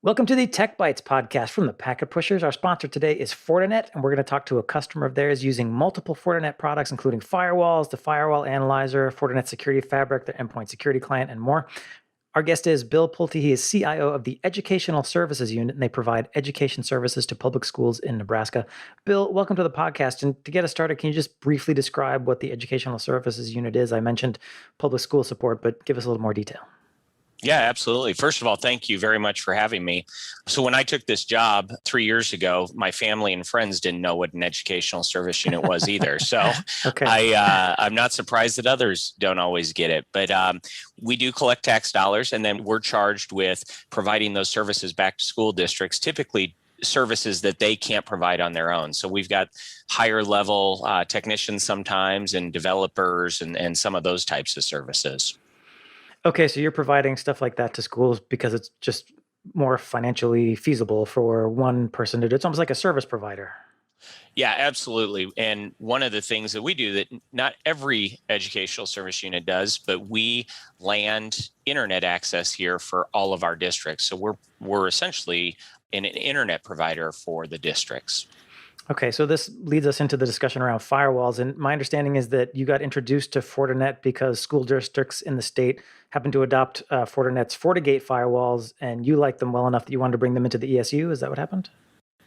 Welcome to the Tech Bytes podcast from the Packet Pushers. Our sponsor today is Fortinet, and we're going to talk to a customer of theirs using multiple Fortinet products, including Firewalls, the Firewall Analyzer, Fortinet Security Fabric, their endpoint security client, and more. Our guest is Bill Pulte. He is CIO of the Educational Services Unit, and they provide education services to public schools in Nebraska. Bill, welcome to the podcast. And to get us started, can you just briefly describe what the Educational Services Unit is? I mentioned public school support, but give us a little more detail. Yeah, absolutely. First of all, thank you very much for having me. So when I took this job 3 years ago, my family and friends didn't know what an educational service unit was either. So okay. I'm not surprised that others don't always get it. But we do collect tax dollars, and then we're charged with providing those services back to school districts, typically services that they can't provide on their own. So we've got higher level technicians sometimes and developers and some of those types of services. Okay, so you're providing stuff like that to schools because it's just more financially feasible for one person to do. It's almost like a service provider. Yeah, absolutely. And one of the things that we do that not every educational service unit does, but we land internet access here for all of our districts. So we're essentially an internet provider for the districts. Okay, so this leads us into the discussion around firewalls. And my understanding is that you got introduced to Fortinet because school districts in the state happened to adopt Fortinet's FortiGate firewalls, and you liked them well enough that you wanted to bring them into the ESU. Is that what happened?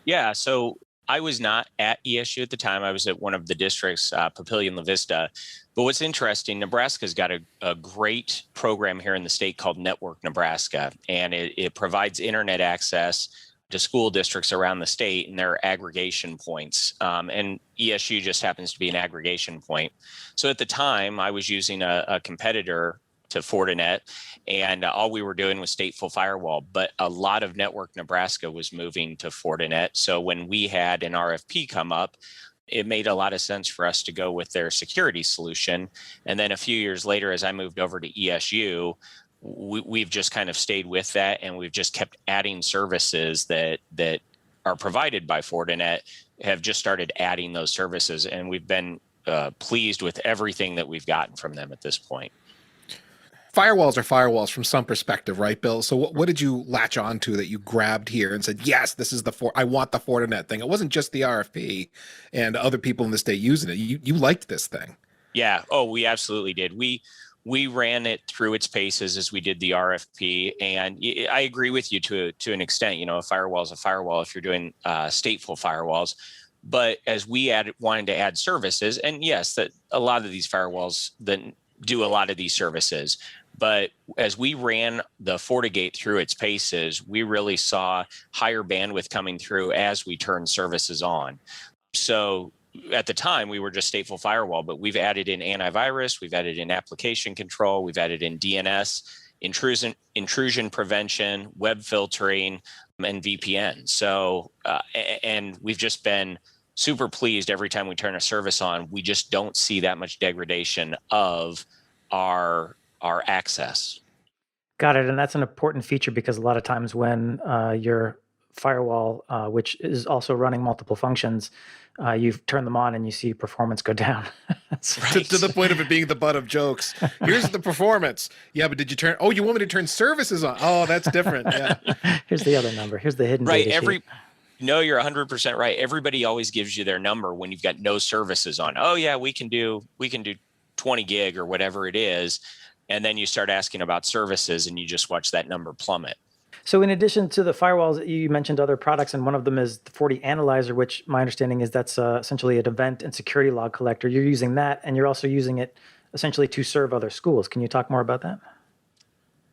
Yeah, so I was not at ESU at the time. I was at one of the districts, Papillion La Vista. But what's interesting, Nebraska's got a great program here in the state called Network Nebraska, and it provides internet access to school districts around the state, and their aggregation points. And ESU just happens to be an aggregation point. So at the time, I was using a competitor to Fortinet, and all we were doing was stateful firewall. But a lot of Network Nebraska was moving to Fortinet. So when we had an RFP come up, it made a lot of sense for us to go with their security solution. And then a few years later, as I moved over to ESU, we've just kind of stayed with that, and we've just kept adding services that are provided by Fortinet, have just started adding those services, and we've been pleased with everything that we've gotten from them at this point. Firewalls are firewalls from some perspective, right, Bill? So what did you latch on to that you grabbed here and said, yes, this is I want the Fortinet thing? It wasn't just the RFP and other people in the state using it. You liked this thing. Yeah. Oh, we absolutely did. We ran it through its paces as we did the RFP, and I agree with you to an extent. You know, a firewall is a firewall if you're doing stateful firewalls. But as we wanted to add services, and yes, that a lot of these firewalls then do a lot of these services. But as we ran the FortiGate through its paces, we really saw higher bandwidth coming through as we turned services on. So at the time, we were just stateful firewall, but we've added in antivirus, we've added in application control, we've added in DNS, intrusion prevention, web filtering, and VPN. So, and we've just been super pleased every time we turn a service on. We just don't see that much degradation of our access. Got it. And that's an important feature because a lot of times when your firewall, which is also running multiple functions, you've turned them on and you see performance go down. Right. to the point of it being the butt of jokes. Here's the performance. Yeah, but did you turn? Oh, you want me to turn services on? Oh, that's different. Yeah. Here's the other number. Here's the hidden right. data sheet. No, you're 100% right. Everybody always gives you their number when you've got no services on. Oh yeah, we can do 20 gig or whatever it is. And then you start asking about services and you just watch that number plummet. So in addition to the firewalls, you mentioned other products, and one of them is the Fortinet Analyzer, which my understanding is that's essentially an event and security log collector. You're using that, and you're also using it essentially to serve other schools. Can you talk more about that?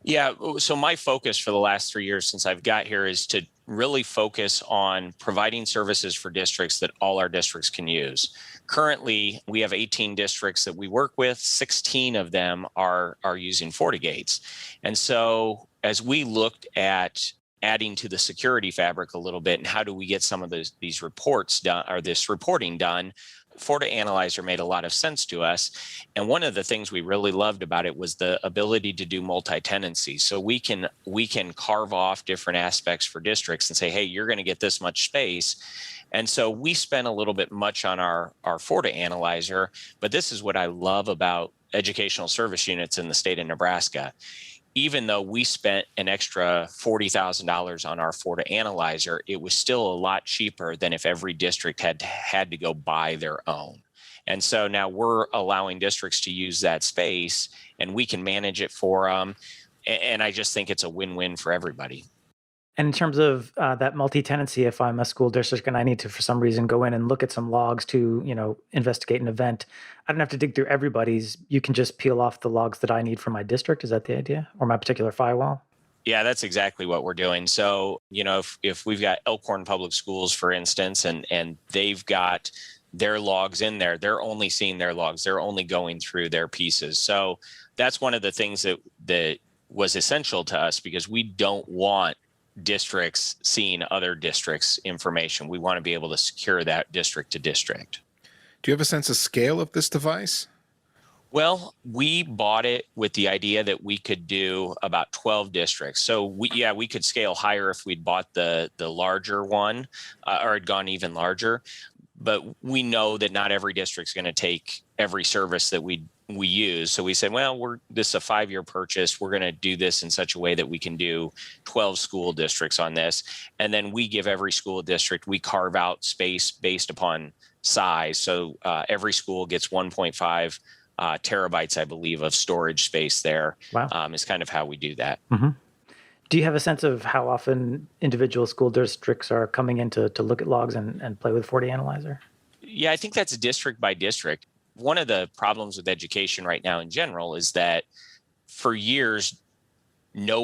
Yeah, so my focus for the last 3 years since I've got here is to really focus on providing services for districts that all our districts can use. Currently, we have 18 districts that we work with. 16 of them are using FortiGates. And so as we looked at adding to the security fabric a little bit and how do we get some of these reports done, or this reporting done, Fortinet Analyzer made a lot of sense to us. And one of the things we really loved about it was the ability to do multi-tenancy. So we can carve off different aspects for districts and say, hey, you're going to get this much space. And so we spent a little bit much on our Fortinet Analyzer, but this is what I love about educational service units in the state of Nebraska. even though we spent an extra $40,000 on our Fortinet Analyzer, it was still a lot cheaper than if every district had to go buy their own. And so now we're allowing districts to use that space, and we can manage it for them. And I just think it's a win-win for everybody. And in terms of that multi-tenancy, if I'm a school district and I need to, for some reason, go in and look at some logs to, investigate an event, I don't have to dig through everybody's. You can just peel off the logs that I need for my district. Is that the idea? Or my particular firewall? Yeah, that's exactly what we're doing. So, if we've got Elkhorn Public Schools, for instance, and they've got their logs in there, they're only seeing their logs. They're only going through their pieces. So that's one of the things that was essential to us, because we don't want districts seeing other districts' information. We want to be able to secure that district to district. Do you have a sense of scale of this device? Well, we bought it with the idea that we could do about 12 districts. So we could scale higher if we'd bought the larger one or had gone even larger. But we know that not every district's going to take every service that we use. So we said, well, this is a 5-year purchase. We're going to do this in such a way that we can do 12 school districts on this. And then we give every school district, we carve out space based upon size. So every school gets 1.5 terabytes, I believe, of storage space there. Wow. Is kind of how we do that. Mm-hmm. Do you have a sense of how often individual school districts are coming in to look at logs and play with Fortinet Analyzer? Yeah, I think that's district by district. One of the problems with education right now in general is that for years, their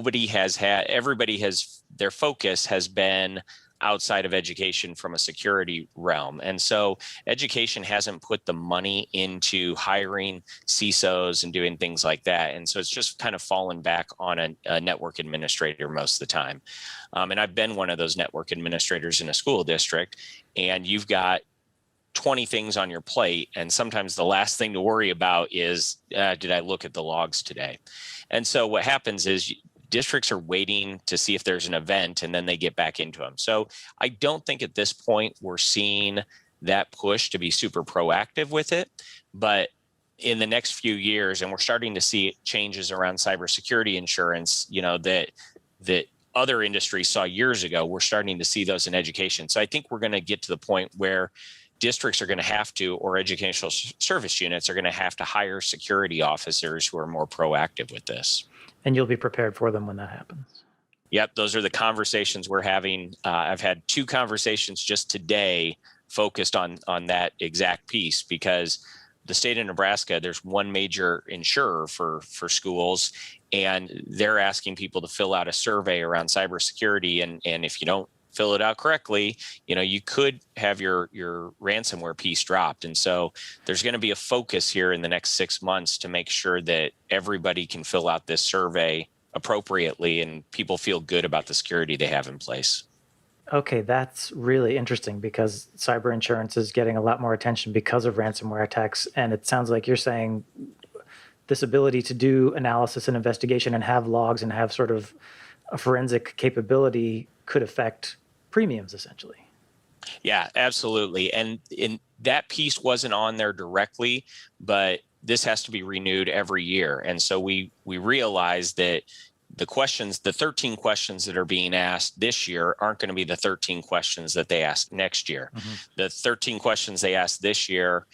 focus has been outside of education from a security realm. And so education hasn't put the money into hiring CISOs and doing things like that. And so it's just kind of fallen back on a network administrator most of the time. And I've been one of those network administrators in a school district, and you've got 20 things on your plate. And sometimes the last thing to worry about is, did I look at the logs today? And so what happens is districts are waiting to see if there's an event, and then they get back into them. So I don't think at this point we're seeing that push to be super proactive with it. But in the next few years, and we're starting to see changes around cybersecurity insurance, that other industries saw years ago, we're starting to see those in education. So I think we're going to get to the point where districts are going to have to, or educational service units are going to have to hire security officers who are more proactive with this. And you'll be prepared for them when that happens. Yep, those are the conversations we're having. I've had 2 conversations just today focused on that exact piece, because the state of Nebraska, there's one major insurer for schools, and they're asking people to fill out a survey around cybersecurity. And if you don't fill it out correctly, you could have your ransomware piece dropped. And so there's going to be a focus here in the next 6 months to make sure that everybody can fill out this survey appropriately and people feel good about the security they have in place. Okay, that's really interesting, because cyber insurance is getting a lot more attention because of ransomware attacks. And it sounds like you're saying this ability to do analysis and investigation and have logs and have sort of a forensic capability could affect premiums, essentially. Yeah, absolutely. And that piece wasn't on there directly, but this has to be renewed every year. And so we realized that the 13 questions that are being asked this year aren't going to be the 13 questions that they ask next year. Mm-hmm. The 13 questions they ask this year,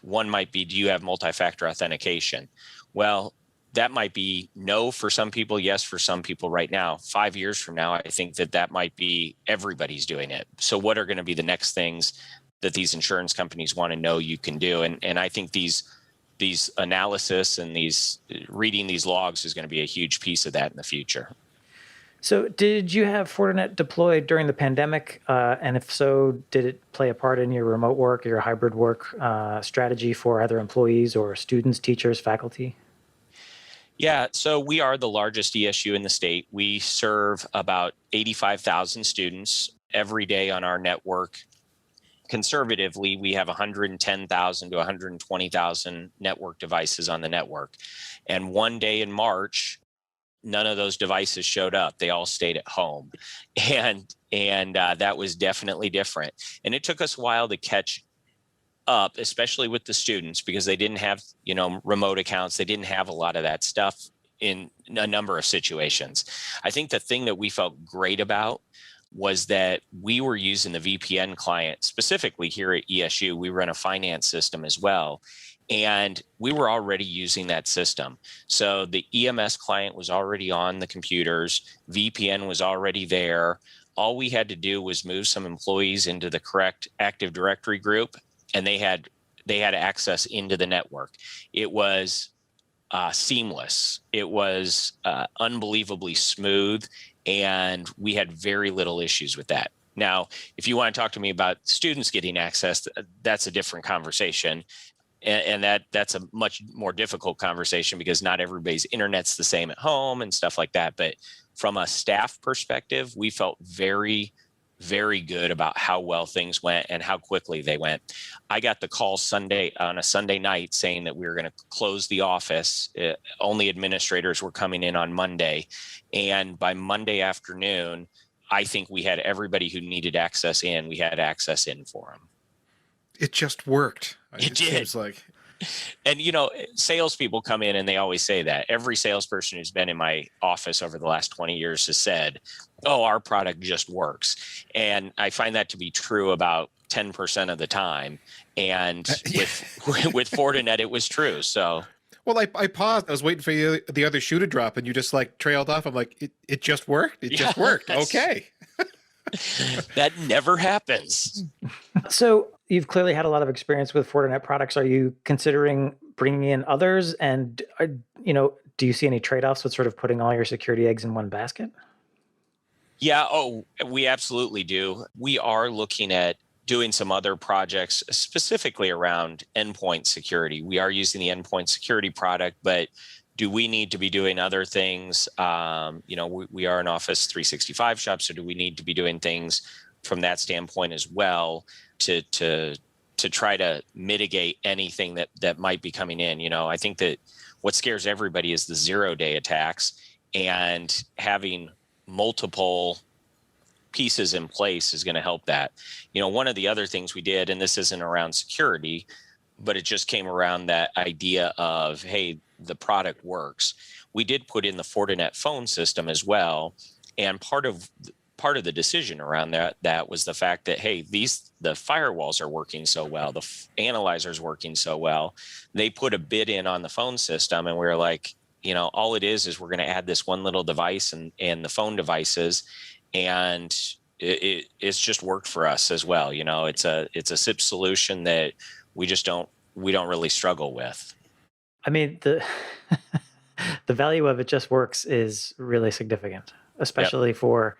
one might be, do you have multi-factor authentication? Well, that might be no for some people, yes for some people right now. 5 years from now, I think that might be everybody's doing it. So what are going to be the next things that these insurance companies want to know you can do? And I think these analysis and reading these logs is going to be a huge piece of that in the future. So did you have Fortinet deployed during the pandemic? And if so, did it play a part in your remote work or your hybrid work strategy for either employees or students, teachers, faculty? Yeah, so we are the largest ESU in the state. We serve about 85,000 students every day on our network. Conservatively, we have 110,000 to 120,000 network devices on the network. And one day in March, none of those devices showed up. They all stayed at home. And that was definitely different. And it took us a while to catch up, especially with the students, because they didn't have, remote accounts. They didn't have a lot of that stuff in a number of situations. I think the thing that we felt great about was that we were using the VPN client specifically here at ESU. We run a finance system as well. And we were already using that system. So the EMS client was already on the computers. VPN was already there. All we had to do was move some employees into the correct Active Directory group, and they had access into the network. It was seamless. It was unbelievably smooth, and we had very little issues with that. Now, if you want to talk to me about students getting access, that's a different conversation. And that's a much more difficult conversation because not everybody's internet's the same at home and stuff like that. But from a staff perspective, we felt very, very good about how well things went and how quickly they went. I got the call on a Sunday night saying that we were going to close the office. Only administrators were coming in on Monday. And by Monday afternoon, I think we had everybody who needed access in. We had access in for them. It just worked. It did. Seems like. And, salespeople come in and they always say that. Every salesperson who's been in my office over the last 20 years has said, oh, our product just works. And I find that to be true about 10% of the time. And with Fortinet, it was true. So. Well, I paused. I was waiting for the other shoe to drop, and you just trailed off. I'm like, it just worked. It just worked. Okay. That never happens. So you've clearly had a lot of experience with Fortinet products. Are you considering bringing in others? And, do you see any trade-offs with sort of putting all your security eggs in one basket? Yeah. Oh, we absolutely do. We are looking at doing some other projects specifically around endpoint security. We are using the endpoint security product, but do we need to be doing other things? We are an Office 365 shop, so do we need to be doing things from that standpoint as well to try to mitigate anything that might be coming in? I think that what scares everybody is the 0-day attacks, and having multiple pieces in place is going to help that. One of the other things we did, and this isn't around security, but it just came around that idea of, hey, the product works. We did put in the Fortinet phone system as well. And part of the decision around that was the fact that, hey, the firewalls are working so well, the analyzer is working so well. They put a bid in on the phone system, and we were like, all it is we're going to add this one little device and the phone devices, and it's just worked for us as well. It's a SIP solution that we don't really struggle with. I mean, the value of it just works is really significant, especially for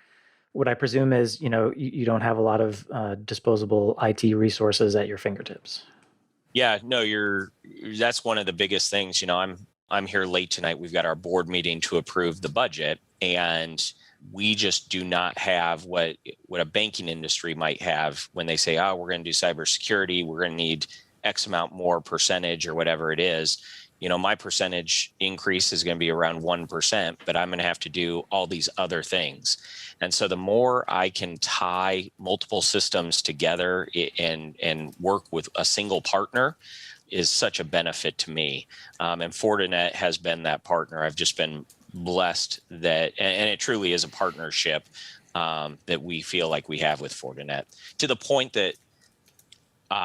what I presume is, you don't have a lot of disposable IT resources at your fingertips. Yeah, no, that's one of the biggest things. I'm here late tonight. We've got our board meeting to approve the budget, and we just do not have what a banking industry might have when they say, oh, we're going to do cybersecurity. We're going to need X amount more percentage or whatever it is. My percentage increase is going to be around 1%, but I'm going to have to do all these other things. And so the more I can tie multiple systems together and work with a single partner is such a benefit to me. And Fortinet has been that partner. I've just been blessed that, and it truly is a partnership that we feel like we have with Fortinet, to the point that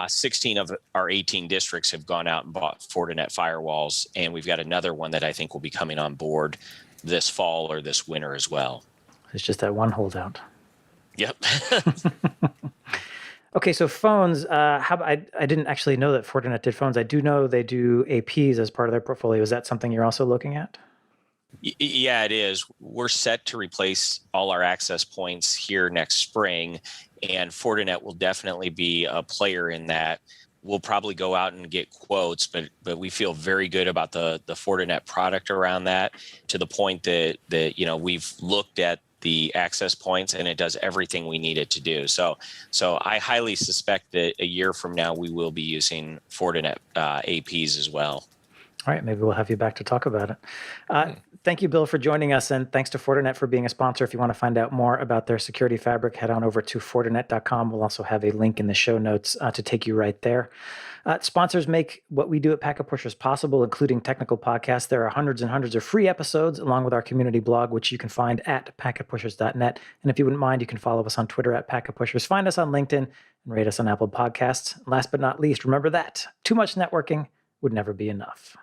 16 of our 18 districts have gone out and bought Fortinet firewalls, and we've got another one that I think will be coming on board this fall or this winter as well. It's just that one holdout. Yep. Okay, so phones. I didn't actually know that Fortinet did phones. I do know they do APs as part of their portfolio. Is that something you're also looking at? Yeah, it is. We're set to replace all our access points here next spring, and Fortinet will definitely be a player in that. We'll probably go out and get quotes, but we feel very good about the Fortinet product around that, to the point that we've looked at the access points and it does everything we need it to do. So I highly suspect that a year from now we will be using Fortinet APs as well. All right, maybe we'll have you back to talk about it. Thank you, Bill, for joining us, and thanks to Fortinet for being a sponsor. If you want to find out more about their security fabric, head on over to Fortinet.com. We'll also have a link in the show notes to take you right there. Sponsors make what we do at Packet Pushers possible, including technical podcasts. There are hundreds and hundreds of free episodes, along with our community blog, which you can find at packetpushers.net. And if you wouldn't mind, you can follow us on Twitter at Packet Pushers, find us on LinkedIn, and rate us on Apple Podcasts. Last but not least, remember that too much networking would never be enough.